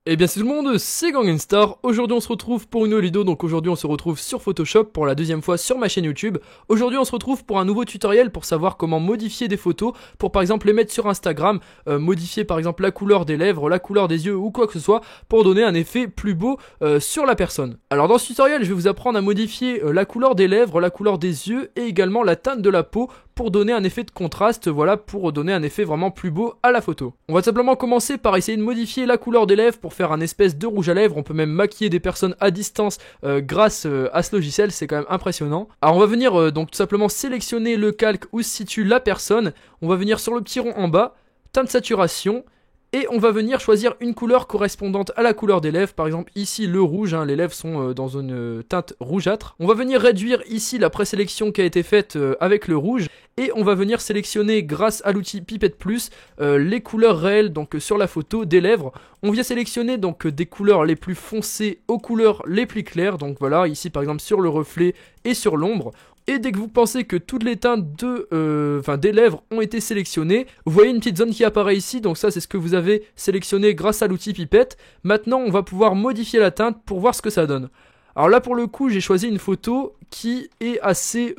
Eh bien salut tout le monde, c'est Gangnam Star. Aujourd'hui on se retrouve pour une nouvelle vidéo, donc aujourd'hui on se retrouve sur Photoshop pour la deuxième fois sur ma chaîne YouTube. Aujourd'hui on se retrouve pour un nouveau tutoriel pour savoir comment modifier des photos, pour par exemple les mettre sur Instagram, modifier par exemple la couleur des lèvres, la couleur des yeux ou quoi que ce soit, pour donner un effet plus beau sur la personne. Alors dans ce tutoriel je vais vous apprendre à modifier la couleur des lèvres, la couleur des yeux et également la teinte de la peau, pour donner un effet de contraste, voilà, pour donner un effet vraiment plus beau à la photo. On va simplement commencer par essayer de modifier la couleur des lèvres pour faire un espèce de rouge à lèvres. On peut même maquiller des personnes à distance grâce à ce logiciel, c'est quand même impressionnant. Alors on va venir donc tout simplement sélectionner le calque où se situe la personne. On va venir sur le petit rond en bas, teinte saturation. Et on va venir choisir une couleur correspondante à la couleur des lèvres. Par exemple ici le rouge, hein, les lèvres sont dans une teinte rougeâtre. On va venir réduire ici la présélection qui a été faite avec le rouge. Et on va venir sélectionner grâce à l'outil Pipette Plus les couleurs réelles donc sur la photo des lèvres. On vient sélectionner donc des couleurs les plus foncées aux couleurs les plus claires. Donc voilà, ici par exemple sur le reflet et sur l'ombre. Et dès que vous pensez que toutes les teintes des lèvres ont été sélectionnées, vous voyez une petite zone qui apparaît ici, donc ça c'est ce que vous avez sélectionné grâce à l'outil pipette. Maintenant on va pouvoir modifier la teinte pour voir ce que ça donne. Alors là pour le coup j'ai choisi une photo qui est assez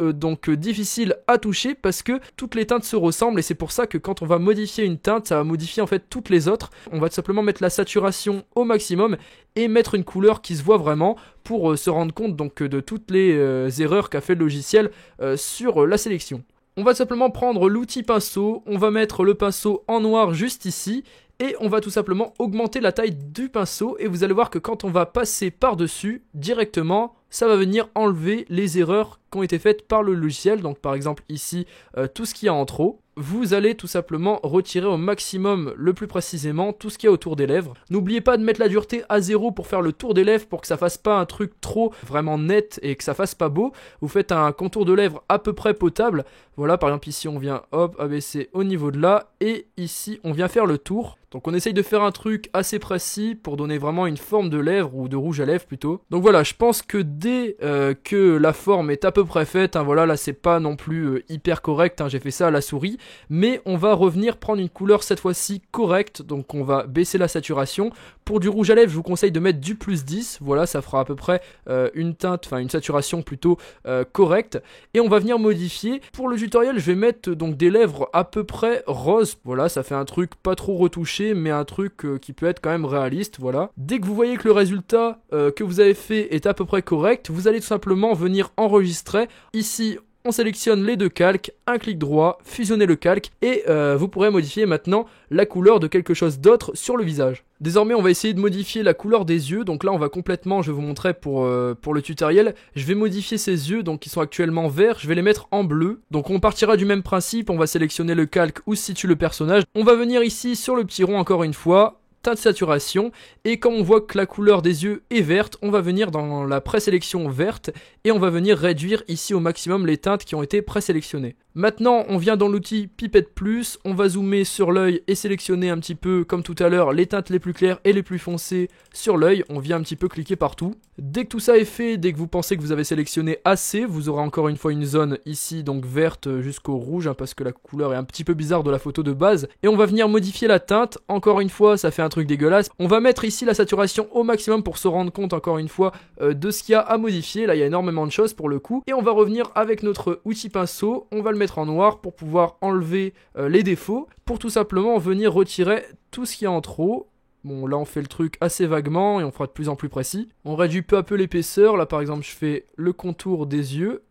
difficile à toucher parce que toutes les teintes se ressemblent et c'est pour ça que quand on va modifier une teinte ça va modifier en fait toutes les autres. On va tout simplement mettre la saturation au maximum et mettre une couleur qui se voit vraiment pour se rendre compte donc de toutes les erreurs qu'a fait le logiciel sur la sélection. On va simplement prendre l'outil pinceau, on va mettre le pinceau en noir juste ici. Et on va tout simplement augmenter la taille du pinceau et vous allez voir que quand on va passer par-dessus, directement, ça va venir enlever les erreurs qui ont été faites par le logiciel. Donc par exemple ici, tout ce qu'il y a en trop. Vous allez tout simplement retirer au maximum, le plus précisément, tout ce qu'il y a autour des lèvres. N'oubliez pas de mettre la dureté à 0 pour faire le tour des lèvres, pour que ça fasse pas un truc trop vraiment net et que ça fasse pas beau. Vous faites un contour de lèvres à peu près potable. Voilà, par exemple ici on vient hop abaisser au niveau de là et ici on vient faire le tour. Donc on essaye de faire un truc assez précis pour donner vraiment une forme de lèvres ou de rouge à lèvres plutôt. Donc voilà, je pense que dès que la forme est à peu près faite, hein, voilà, là c'est pas non plus hyper correct, hein, j'ai fait ça à la souris. Mais on va revenir prendre une couleur cette fois-ci correcte, donc on va baisser la saturation. Pour du rouge à lèvres, je vous conseille de mettre du plus 10, voilà, ça fera à peu près une teinte, enfin une saturation plutôt correcte. Et on va venir modifier. Pour le tutoriel, je vais mettre donc des lèvres à peu près roses, voilà, ça fait un truc pas trop retouché, mais un truc qui peut être quand même réaliste, voilà. Dès que vous voyez que le résultat que vous avez fait est à peu près correct, vous allez tout simplement venir enregistrer. Ici, on sélectionne les deux calques, un clic droit, fusionner le calque et vous pourrez modifier maintenant la couleur de quelque chose d'autre sur le visage. Désormais on va essayer de modifier la couleur des yeux, donc là on va complètement, je vais vous montrer pour le tutoriel, je vais modifier ces yeux, donc qui sont actuellement verts, je vais les mettre en bleu. Donc on partira du même principe, on va sélectionner le calque où se situe le personnage, on va venir ici sur le petit rond encore une fois, teinte saturation, et comme on voit que la couleur des yeux est verte, on va venir dans la présélection verte et on va venir réduire ici au maximum les teintes qui ont été présélectionnées. Maintenant on vient dans l'outil Pipette Plus, on va zoomer sur l'œil et sélectionner un petit peu comme tout à l'heure les teintes les plus claires et les plus foncées sur l'œil, on vient un petit peu cliquer partout. Dès que tout ça est fait, dès que vous pensez que vous avez sélectionné assez, vous aurez encore une fois une zone ici donc verte jusqu'au rouge, hein, parce que la couleur est un petit peu bizarre de la photo de base, et on va venir modifier la teinte, encore une fois ça fait un truc dégueulasse. On va mettre ici la saturation au maximum pour se rendre compte encore une fois de ce qu'il y a à modifier, là il y a énormément de choses pour le coup, et on va revenir avec notre outil pinceau, on va le mettre en noir pour pouvoir enlever les défauts, pour tout simplement venir retirer tout ce qu'il y a en trop. Bon là on fait le truc assez vaguement et on fera de plus en plus précis. On réduit peu à peu l'épaisseur, là par exemple je fais le contour des yeux.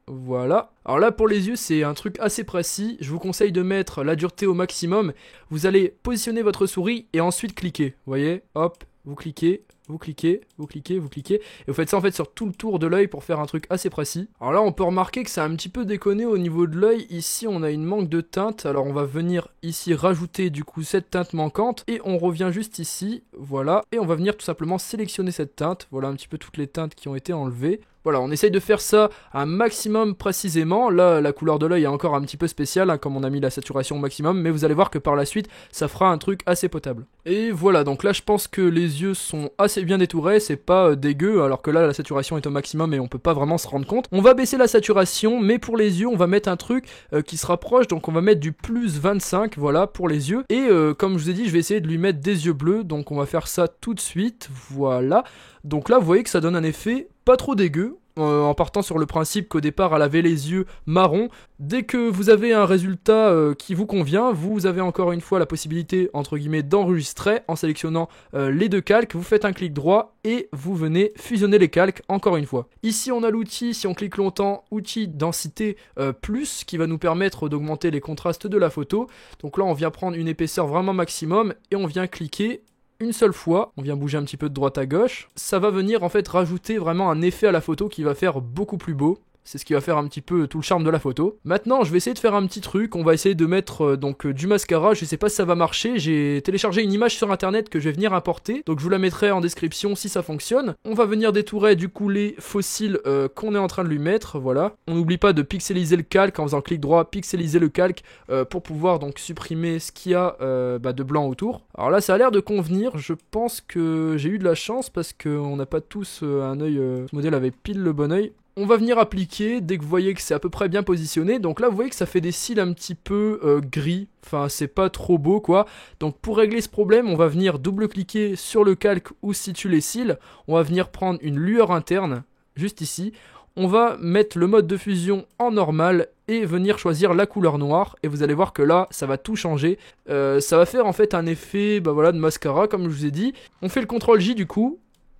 Voilà. Alors là pour les yeux c'est un truc assez précis, je vous conseille de mettre la dureté au maximum. Vous allez positionner votre souris et ensuite cliquer, vous voyez, hop, vous cliquez, vous cliquez, vous cliquez, vous cliquez, et vous faites ça en fait sur tout le tour de l'œil pour faire un truc assez précis. Alors là on peut remarquer que c'est un petit peu déconné au niveau de l'œil, ici on a une manque de teinte, alors on va venir ici rajouter du coup cette teinte manquante, et on revient juste ici, voilà, et on va venir tout simplement sélectionner cette teinte, voilà un petit peu toutes les teintes qui ont été enlevées. Voilà, on essaye de faire ça un maximum précisément. Là, la couleur de l'œil est encore un petit peu spéciale, hein, comme on a mis la saturation au maximum, mais vous allez voir que par la suite, ça fera un truc assez potable. Et voilà, donc là, je pense que les yeux sont assez bien détourés, c'est pas dégueu, alors que là, la saturation est au maximum et on peut pas vraiment se rendre compte. On va baisser la saturation, mais pour les yeux, on va mettre un truc qui se rapproche, donc on va mettre du plus 25, voilà, pour les yeux. Et comme je vous ai dit, je vais essayer de lui mettre des yeux bleus, donc on va faire ça tout de suite, voilà. Donc là, vous voyez que ça donne un effet pas trop dégueu, en partant sur le principe qu'au départ, elle avait les yeux marrons. Dès que vous avez un résultat qui vous convient, vous avez encore une fois la possibilité, entre guillemets, d'enregistrer en sélectionnant les deux calques. Vous faites un clic droit et vous venez fusionner les calques encore une fois. Ici, on a l'outil, si on clique longtemps, outil densité plus, qui va nous permettre d'augmenter les contrastes de la photo. Donc là, on vient prendre une épaisseur vraiment maximum et on vient cliquer une seule fois, on vient bouger un petit peu de droite à gauche, ça va venir en fait rajouter vraiment un effet à la photo qui va faire beaucoup plus beau. C'est ce qui va faire un petit peu tout le charme de la photo. Maintenant, je vais essayer de faire un petit truc. On va essayer de mettre du mascara. Je sais pas si ça va marcher. J'ai téléchargé une image sur internet que je vais venir importer. Donc je vous la mettrai en description si ça fonctionne. On va venir détourer du coup les fossiles qu'on est en train de lui mettre. Voilà. On n'oublie pas de pixeliser le calque en faisant clic droit, pixeliser le calque pour pouvoir donc supprimer ce qu'il y a de blanc autour. Alors là, ça a l'air de convenir. Je pense que j'ai eu de la chance parce qu'on n'a pas tous un œil. Ce modèle avait pile le bon œil. On va venir appliquer dès que vous voyez que c'est à peu près bien positionné. Donc là, vous voyez que ça fait des cils un petit peu gris. Enfin, c'est pas trop beau, quoi. Donc pour régler ce problème, on va venir double-cliquer sur le calque où se situent les cils. On va venir prendre une lueur interne, juste ici. On va mettre le mode de fusion en normal et venir choisir la couleur noire. Et vous allez voir que là, ça va tout changer. Ça va faire en fait un effet de mascara, comme je vous ai dit. On fait le CTRL-J du coup.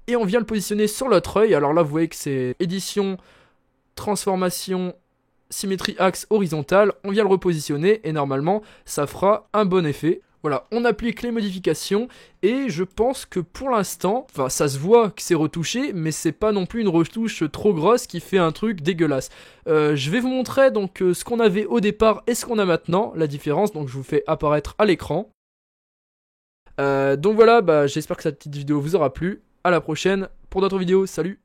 Et on vient le positionner sur l'autre œil. Alors là, vous voyez que c'est édition, transformation, symétrie axe horizontale. On vient le repositionner et normalement, ça fera un bon effet. Voilà, on applique les modifications et je pense que pour l'instant, enfin ça se voit que c'est retouché, mais c'est pas non plus une retouche trop grosse qui fait un truc dégueulasse. Je vais vous montrer donc ce qu'on avait au départ et ce qu'on a maintenant, la différence. Donc je vous fais apparaître à l'écran. Donc voilà, j'espère que cette petite vidéo vous aura plu. À la prochaine pour d'autres vidéos, salut!